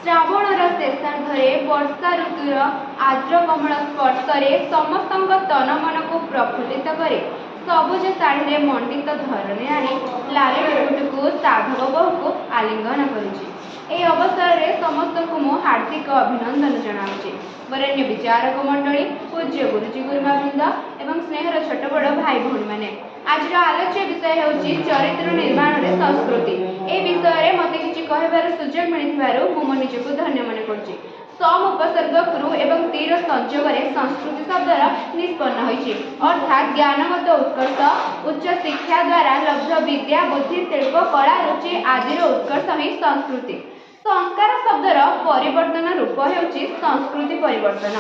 ଶ୍ରାବଣର ଶେଷାର୍ଦ୍ଧରେ ବର୍ଷା ଋତୁର ଆର୍ଦ୍ର କମଳ ସ୍ପର୍ଶରେ ସମସ୍ତଙ୍କ ତନ ମନକୁ ପ୍ରଫୁଲ୍ଲିତ କରେ। ସବୁଜ ଶାଢ଼ୀରେ ମଣ୍ଡିତ ଧରଣୀ ଆଣି ଲାଲି ଟୁକୁଟୁକୁ ସାଧବ ବୋହୂକୁ ଆଲିଙ୍ଗନ କରୁଛି। ଏହି ଅବସରରେ ସମସ୍ତଙ୍କୁ ମୁଁ ହାର୍ଦ୍ଦିକ ଅଭିନନ୍ଦନ ଜଣାଉଛି। ବରେଣ୍ୟ ବିଚାରକ ମଣ୍ଡଳୀ, ପୂଜ୍ୟ ଗୁରୁଜୀ ଗୁରୁମାବୃନ୍ଦ ଏବଂ ସ୍ନେହର ଛୋଟ ବଡ଼ ଭାଇ ଭଉଣୀମାନେ, ଆଜିର ଆଲୋଚ୍ୟ ବିଷୟ ହେଉଛି ଚରିତ୍ର ନିର୍ମାଣରେ ସଂସ୍କୃତି। ଏ ବିଷୟରେ ମୋତେ କିଛି କହିବାର ସୁଯୋଗ ମିଳିଥିବାରୁ ମୁଁ ମୋ ନିଜକୁ ଧନ୍ୟ ମନେ କରୁଛି। ସମ୍ ଉପସର୍ଗ କ୍ରୁ ଏବଂ ତୀର ସଂଯୋଗରେ ସଂସ୍କୃତି ଶବ୍ଦର ନିଷ୍ପନ୍ନ ହୋଇଛି, ଅର୍ଥାତ୍ ଜ୍ଞାନଗତ ଉତ୍କର୍ଷ, ଉଚ୍ଚ ଶିକ୍ଷା ଦ୍ୱାରା ଲବ୍ଧ ବିଦ୍ୟା, ବୁଦ୍ଧି, ଶିଳ୍ପ, କଳା, ରୁଚି ଆଦିର ଉତ୍କର୍ଷ ହିଁ ସଂସ୍କୃତି। ସଂସ୍କାର ଶବ୍ଦର ପରିବର୍ତ୍ତନ ରୂପ ହେଉଛି ସଂସ୍କୃତି ପରିବର୍ତ୍ତନ,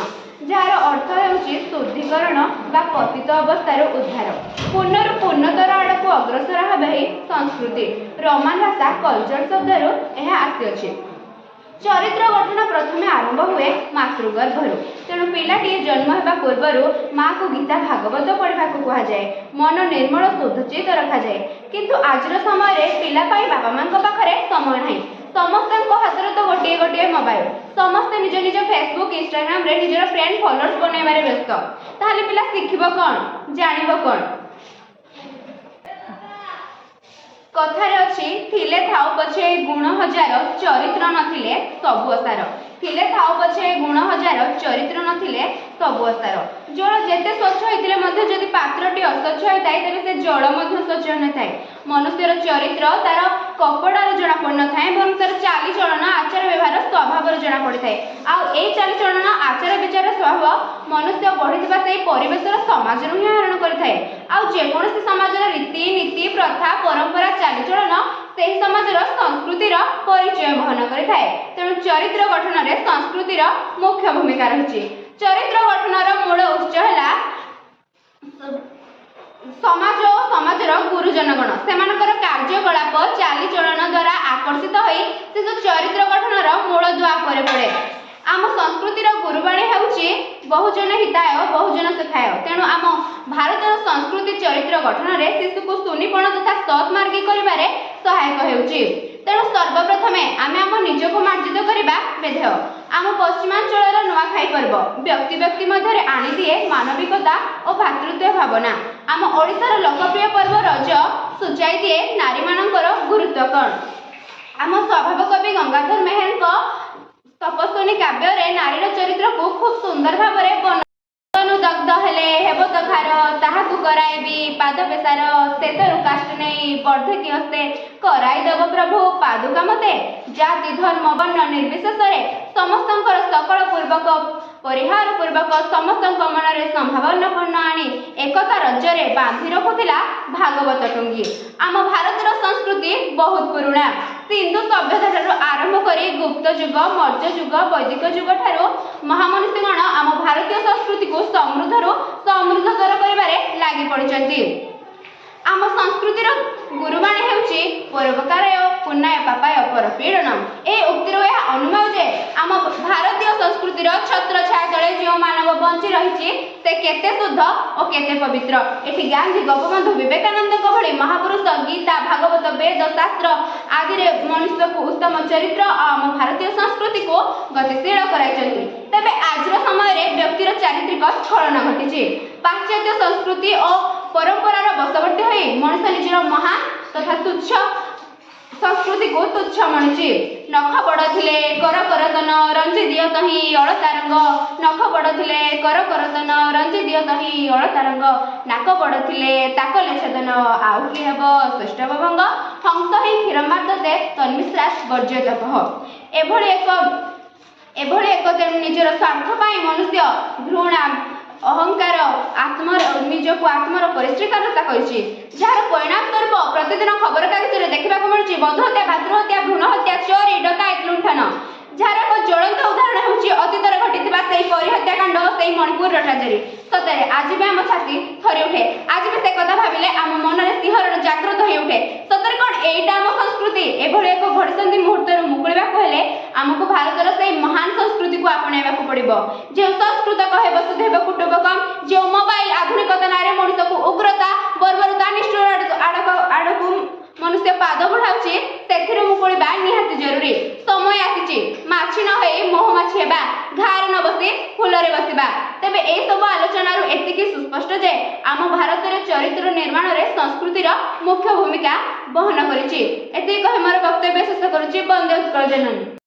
ଯାହାର ଅର୍ଥ ହେଉଛି ଶୁଦ୍ଧିକରଣ ବା ପତିତ ଅବସ୍ଥାରୁ ଉଦ୍ଧାର, ପୂର୍ଣ୍ଣରୁ ପୂର୍ଣ୍ଣତର ଆଡ଼କୁ ଅଗ୍ରସର ହେବା ହିଁ ସଂସ୍କୃତି। ରୋମାନ ଭାଷା କଲଚର ଶବ୍ଦରୁ ଏହା ଆସିଅଛି। ଚରିତ୍ର ଗଠନ ପ୍ରଥମେ ଆରମ୍ଭ ହୁଏ ମାତୃଗର୍ଭରୁ। ତେଣୁ ପିଲାଟିଏ ଜନ୍ମ ହେବା ପୂର୍ବରୁ ମାଆକୁ ଗୀତା ଭାଗବତ ପଢ଼ିବାକୁ କୁହାଯାଏ, ମନ ନିର୍ମଳ ଶୁଦ୍ଧଚିତ ରଖାଯାଏ। କିନ୍ତୁ ଆଜିର ସମୟରେ ପିଲା ପାଇଁ ବାପା ମାଆଙ୍କ ପାଖରେ ସମୟ ନାହିଁ। ସମସ୍ତଙ୍କ ହାତରେ ତ ଗୋଟିଏ ଗୋଟିଏ ମୋବାଇଲ। ସମସ୍ତେ ନିଜ ନିଜ ଫେସବୁକ୍, ଇନଷ୍ଟାଗ୍ରାମରେ ନିଜର ଫ୍ରେଣ୍ଡ ଫଲୋଅର୍ସ ବନାଇବାରେ ବ୍ୟସ୍ତ। ତାହେଲେ ପିଲା ଶିଖିବ କ'ଣ, ଜାଣିବ କ'ଣ? କଥାରେ ଅଛି, ଥିଲେ ଥାଉ ପଛେ ଗୁଣ ହଜାର, ଚରିତ୍ର ନଥିଲେ ସବୁ ଅସାର। ଥିଲେ ଥାଉ ପଛେ ଗୁଣ ହଜାର, ଚରିତ୍ର ନଥିଲେ ସବୁ ଅସାର। ଜଳ ଯେତେ ସ୍ୱଚ୍ଛ ହୋଇଥିଲେ ମଧ୍ୟ ଯଦି ପାତ୍ରଟି ଅସ୍ୱଚ୍ଛ ହୋଇଥାଏ, ତେବେ ସେ ଜଳ ମଧ୍ୟ ସ୍ୱଚ୍ଛ ହୋଇନଥାଏ। ମନୁଷ୍ୟର ଚରିତ୍ର ତାର କପଡ଼ାରୁ ଜଣାପଡ଼ିନଥାଏ, ବରଂ ତାର ଚାଲିଚଳନ, ଆଚାର ବ୍ୟବହାର, ସ୍ୱଭାବରୁ ଜଣାପଡ଼ିଥାଏ। ଆଉ ଏଇ ଚାଲିଚଳନ, ଆଚାର ବିଚାର, ସ୍ୱଭାବ ମନୁଷ୍ୟ ବଢ଼ିଥିବା ସେହି ପରିବେଶର ସମାଜରୁ ହିଁ ଆହରଣ କରିଥାଏ। ଆଉ ଯେକୌଣସି ସମାଜର ରୀତି, ନୀତି, ପ୍ରଥା, ପରମ୍ପରା, ଚାଲିଚଳନ ସେହି ସମାଜର ସଂସ୍କୃତିର ପରିଚୟ ବହନ କରିଥାଏ। ତେଣୁ ଚରିତ୍ର ଗଠନରେ ସଂସ୍କୃତିର ମୁଖ୍ୟ ଭୂମିକା ରହିଛି। ଚରିତ୍ର ଗଠନର ମୂଳ ଉତ୍ସ ହେଲା ସମାଜ ଓ ସମାଜର ଗୁରୁଜନଗଣ। ସେମାନଙ୍କର କାର୍ଯ୍ୟକଳାପ, ଚାଲିଚଳନ ଦ୍ୱାରା ଆକର୍ଷିତ ହୋଇ ଶିଶୁ ଚରିତ୍ର ଗଠନର ମୂଳ ଦୁଆ ଉପରେ ପଡ଼େ। ଆମ ସଂସ୍କୃତିର ଗୁରୁବାଣୀ ହେଉଛି ବହୁଜନ ହିତାୟ ବହୁଜନ ସୁଖାୟ। ତେଣୁ ଆମ ଭାରତର ସଂସ୍କୃତି ଚରିତ୍ର ଗଠନରେ ଶିଶୁକୁ ସୁନିପଣ ତଥା ସତ୍ମାର୍ଗୀ କରିବାରେ ସହାୟକ ହେଉଛି। ତେଣୁ ସର୍ବପ୍ରଥମେ ଆମେ ଆମ ନିଜକୁ ମାର୍ଜିତ କରିବା ବିଧେୟ। ଆମ ପଶ୍ଚିମାଞ୍ଚଳର ନୂଆଖାଇ ପର୍ବ ବ୍ୟକ୍ତି ବ୍ୟକ୍ତି ମଧ୍ୟରେ ଆଣିଦିଏ ମାନବିକତା ଓ ଭାତୃତ୍ୱ ଭାବନା। ଆମ ଓଡ଼ିଶାର ଲୋକପ୍ରିୟ ପର୍ବ ରଜ ସୂଚାଇ ଦିଏ ନାରୀମାନଙ୍କର ଗୁରୁତ୍ୱ କ'ଣ। ଆମ ସ୍ୱଭାବ କବି ଗଙ୍ଗାଧର ମେହେରଙ୍କ ତପସ୍ୱିନୀ କାବ୍ୟରେ ନାରୀର ଚରିତ୍ରକୁ ଖୁବ୍ ସୁନ୍ଦର ଭାବରେ ଦଗ୍ଧ ହେଲେ ହେବ ତ ଖାର, ତାହାକୁ କରାଇବି ପାଦ ପେଶାର, ଶେତରୁ କାଷ୍ଠ ନେଇ ବର୍ଦ୍ଧକି ହସ୍ତେ, କରାଇଦେବ ପ୍ରଭୁ ପାଦୁକା ମତେ। ଜାତି ଧର୍ମ ବର୍ଣ୍ଣ ନିର୍ବିଶେଷରେ ସମସ୍ତଙ୍କର ସକଳ ପୂର୍ବକ ପରିହାର ପୂର୍ବକ ସମସ୍ତଙ୍କ ମନରେ ସମ୍ଭାବନାପୂର୍ଣ୍ଣ ଆଣି ଏକତା ରଜ୍ୟରେ ବାନ୍ଧି ରଖୁଥିଲା ଭାଗବତ ଟୁଙ୍ଗି। ଆମ ଭାରତର ସଂସ୍କୃତି ବହୁତ ପୁରୁଣା। ସିନ୍ଧୁ ସଭ୍ୟତାଠାରୁ ଆରମ୍ଭ କରି ଗୁପ୍ତ ଯୁଗ, ମୌର୍ଯ୍ୟ ଯୁଗ, ବୈଦିକ ଯୁଗ ଠାରୁ ମହାମନୀଷୀଗଣ ଆମ ଭାରତୀୟ ସଂସ୍କୃତିକୁ ସମୃଦ୍ଧରୁ ସମୃଦ୍ଧତର କରିବାରେ ଲାଗି ପଡ଼ିଛନ୍ତି। ଆମ ସଂସ୍କୃତିର ଗୁରୁବାଣୀ ହେଉଛି ପରୋପକାରାୟ ପୁଣ୍ୟାୟ ପାପାୟ ପରପୀଡ଼ନମ୍। ଏହି ଉକ୍ତିରୁ ଏହା ଅନୁମେୟ ଯେ ଆମ ଭାରତୀୟ ସଂସ୍କୃତିର ଛତ୍ର ଛାୟା ତଳେ ଯେଉଁ ମାନବ ବଞ୍ଚି ରହିଛି ସେ କେତେ ଶୁଦ୍ଧ ଓ କେତେ ପବିତ୍ର। ଏଠି ଗାନ୍ଧୀ, ଗୋପବନ୍ଧୁ, ବିବେକାନନ୍ଦଙ୍କ ଭଳି ମହାପୁରୁଷ ଗୀତା, ଭାଗବତ, ବେଦ, ଶାସ୍ତ୍ର ଆଦିରେ ମନୁଷ୍ୟକୁ ଉତ୍ତମ ଚରିତ୍ର ଓ ଆମ ଭାରତୀୟ ସଂସ୍କୃତିକୁ ଗତିଶୀଳ କରାଇଛନ୍ତି। ତେବେ ଆଜିର ସମୟରେ ବ୍ୟକ୍ତିର ଚାରିତ୍ରିକ ସ୍ଖଳନ ଘଟିଛି। ପାଶ୍ଚାତ୍ୟ ସଂସ୍କୃତି ଓ ପରମ୍ପରାର ବଶବର୍ତ୍ତୀ ହୋଇ ମଣିଷ ନିଜର ମହାନ ତଥା ତୁଚ୍ଛ ସଂସ୍କୃତିକୁ ତୁଚ୍ଛ ମଣୁଛି। ନଖ ବଡ଼ ଥିଲେ କର କରତନ, ରଞ୍ଜି ଦିଅ ତହିଁ ଅଳତା ରଙ୍ଗ। ନଖ ବଡ଼ ଥିଲେ କର କରତନ, ରଞ୍ଜି ଦିଅ ତହିଁ ଅଳତା ରଙ୍ଗ। ନାକ ବଡ଼ ଥିଲେ ତାକଲେ ଛେଦନ, ଆଉ କି ହେବ ଶ୍ରେଷ୍ଠବ ଭଙ୍ଗ। ହଂସ ହିଁ କ୍ଷୀରମାର୍ଦ୍ଦତେ ତନ୍ମିଶ୍ରାତ୍ ବର୍ଜ୍ୟତ କହ। ଏଭଳି ଏକ ତେଣୁ ନିଜର ସ୍ୱାର୍ଥ ପାଇଁ ମନୁଷ୍ୟ ଘୃଣା, ଅହଙ୍କାର, ନିଜକୁ ଆତ୍ମର ପରିଶ୍ରୀକାରତା କରିଛି, ଯାହାର ପରିଣାମ ସ୍ୱରୂପ ପ୍ରତିଦିନ ଖବରକାଗଜରେ ଦେଖିବାକୁ ମିଳୁଛି ବଧୂ ହତ୍ୟା, ଭାତୃହତ୍ୟା, ଭ୍ରୂଣ ହତ୍ୟା, ଚୋରି, ଡକାୟତ, ଲୁଣ୍ଠନ। ଯାହାର ଏକ ଜ୍ୱଳନ୍ତ ଉଦାହରଣ ହେଉଛି ଅତୀତରେ ଘଟିଥିବା ସେହି ପରୀ ହତ୍ୟାକାଣ୍ଡ ଓ ସେହି ମଣିପୁରର ଟ୍ରାଜେଡି। ସତରେ ଆଜି ବି ଆମ ଛାତି ଥରି ଉଠେ। ଆଜି ବି ସେ କଥା ଭାବିଲେ ଆମ ମନରେ ସିଂହରଣ ଜାଗ୍ରତ ହୋଇ ଉଠେ। ସତରେ କ'ଣ ଏଇଟା ଆମ ସଂସ୍କୃତି? ଏଭଳି ଏକ ଘଡ଼ିସନ୍ଧି ମୁହୂର୍ତ୍ତରୁ ମୁକୁଳିବାକୁ ହେଲେ ଆମକୁ ଭାରତର ସେହି ମହାନ ସଂସ୍କୃତିକୁ ଆପଣେଇବାକୁ ପଡ଼ିବ। ଯେଉଁ ସଂସ୍କୃତ କହେ ବସୁଧୈବ କୁଟୁମ୍ବକମ୍, ଯେଉଁ ମୋବାଇଲ ଆଧୁନିକତା ନାଁରେ ମଣିଷକୁ ଉଗ୍ରତା, ବର୍ବରତା, ନିଷ୍ଠୁର ଆଡ଼କୁ ମନୁଷ୍ୟ ପାଦ ବଢ଼ାଉଛି, ସେଥିରୁ ମୁକୁଳିବା ନିହାତି ଜରୁରୀ। ସମୟ ଆସିଛି ରହିଛି ମାଛି ନ ହେଇ ମହୁମାଛି ହେବା, ଘାରେ ନ ବସି ଫୁଲରେ ବସିବା। ତେବେ ଏସବୁ ଆଲୋଚନାରୁ ଏତିକି ସୁସ୍ପଷ୍ଟ ଯେ ଆମ ଭାରତରେ ଚରିତ୍ର ନିର୍ମାଣରେ ସଂସ୍କୃତିର ମୁଖ୍ୟ ଭୂମିକା ବହନ କରିଛି। ଏତିକି କହି ମୋର ବକ୍ତବ୍ୟ ଶେଷ କରୁଛି। ବନ୍ଦେ ଉତ୍କଳ ଜନନୀ।